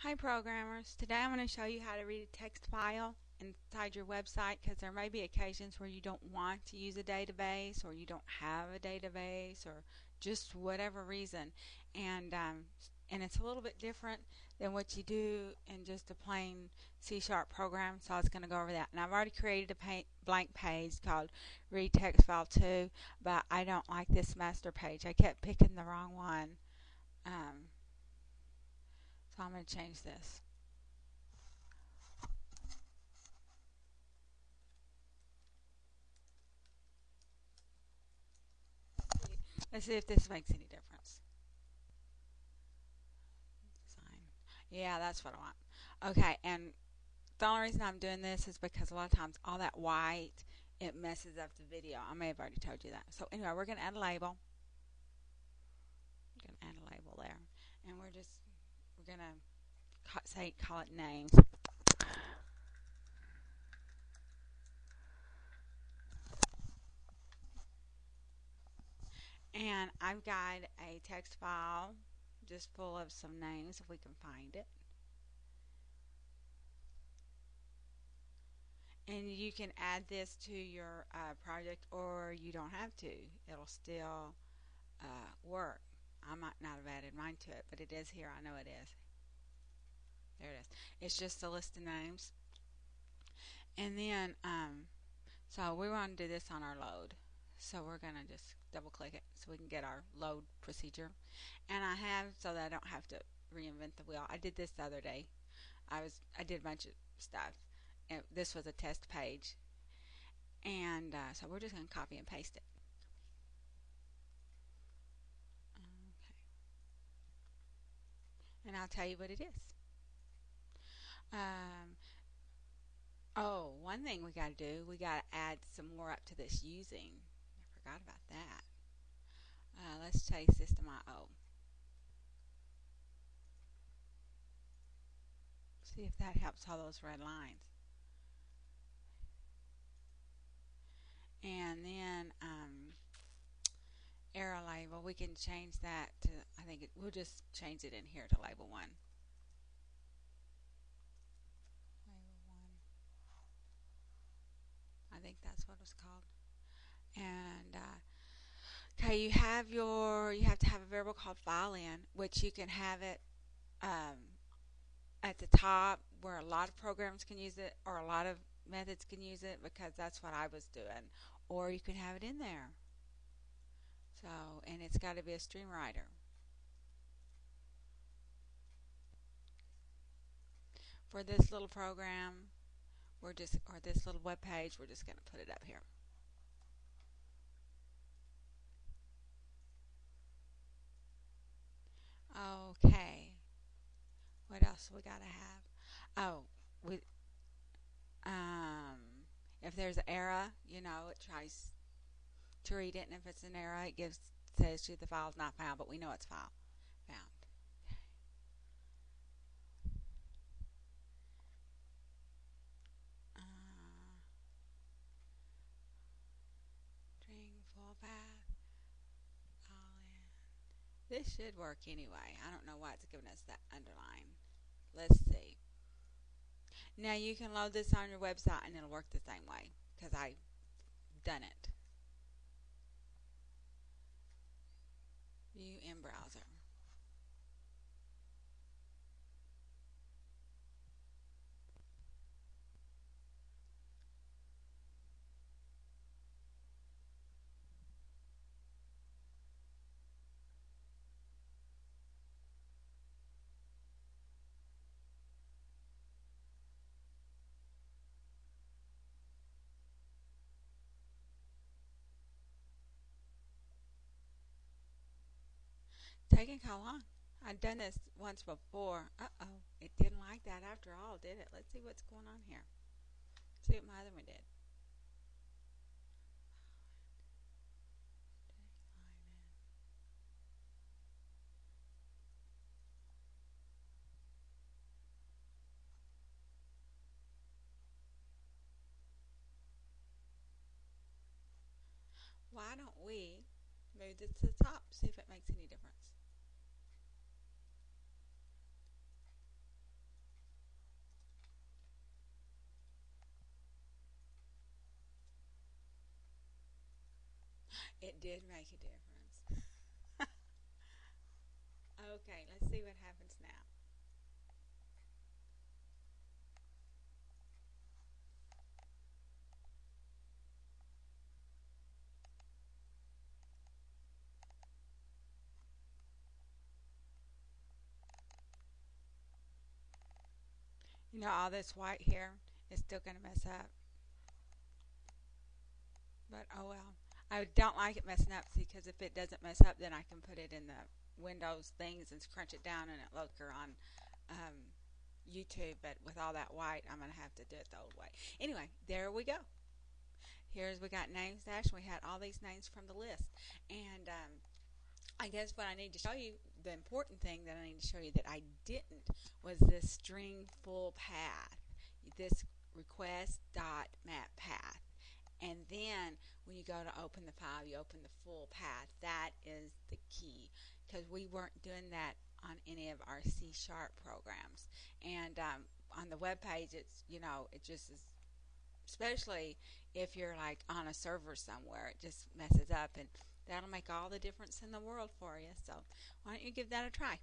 Hi programmers, today I'm going to show you how to read a text file inside your website because there may be occasions where you don't want to use a database or you don't have a database or just whatever reason, and it's a little bit different than what you do in just a plain C# program, so I was going to go over that. And I've already created a blank page called read text file 2, but I don't like this master page. I kept picking the wrong one. So I'm going to change this. Let's see if this makes any difference. Sign. Yeah, that's what I want. Okay, and the only reason I'm doing this is because a lot of times all that white, it messes up the video. I may have already told you that. So anyway, we're going to add a label. We're going to add a label there. And we're going to call it names. And I've got a text file just full of some names if we can find it. And you can add this to your project, or you don't have to. It'll still work. I might not have added mine to it, but it is here. I know it is. There it is. It's just a list of names. And then, so we want to do this on our load. So we're going to just double click it so we can get our load procedure. And I have, so that I don't have to reinvent the wheel. I did this the other day. I did a bunch of stuff. And this was a test page. And so we're just going to copy and paste it. And I'll tell you what it is. Oh, one thing we got to do, we got to add some more up to this using. I forgot about that. Let's say system.io. See if that helps all those red lines. And then error label, we can change that to, I think we'll just change it in here to label 1. I think that's what it's called. And okay, you have to have a variable called file in, which you can have it at the top where a lot of programs can use it or a lot of methods can use it, because that's what I was doing. Or you can have it in there. So, and it's got to be a stream writer. For this little program, or this little web page, we're just going to put it up here. Okay. What else we got to have? Oh, if there's an error, it tries to read it, and if it's an error, it says you the file's not found, but we know it's found. String full path. All in. This should work anyway. I don't know why it's giving us that underline. Let's see. Now you can load this on your website and it'll work the same way because I've done it. View in browser. Taking how long? I've done this once before. Uh-oh. It didn't like that after all, did it? Let's see what's going on here. See what my other one did. Why don't we move this to the top, see if it makes any difference. It did make a difference. Okay, let's see what happens now. You know, all this white here is still going to mess up. But oh well. I don't like it messing up because if it doesn't mess up, then I can put it in the Windows things and crunch it down and it looker on um, YouTube. But with all that white, I'm going to have to do it the old way. Anyway, there we go. Here's we got names dash. We had all these names from the list. And I guess what I need to show you, the important thing that I need to show you that I didn't was this string full path. This request.mapppath. And then when you go to open the file, you open the full path. That is the key because we weren't doing that on any of our C# programs. And on the web page, it's it just is, especially if you're like on a server somewhere, it just messes up, and that'll make all the difference in the world for you. So why don't you give that a try?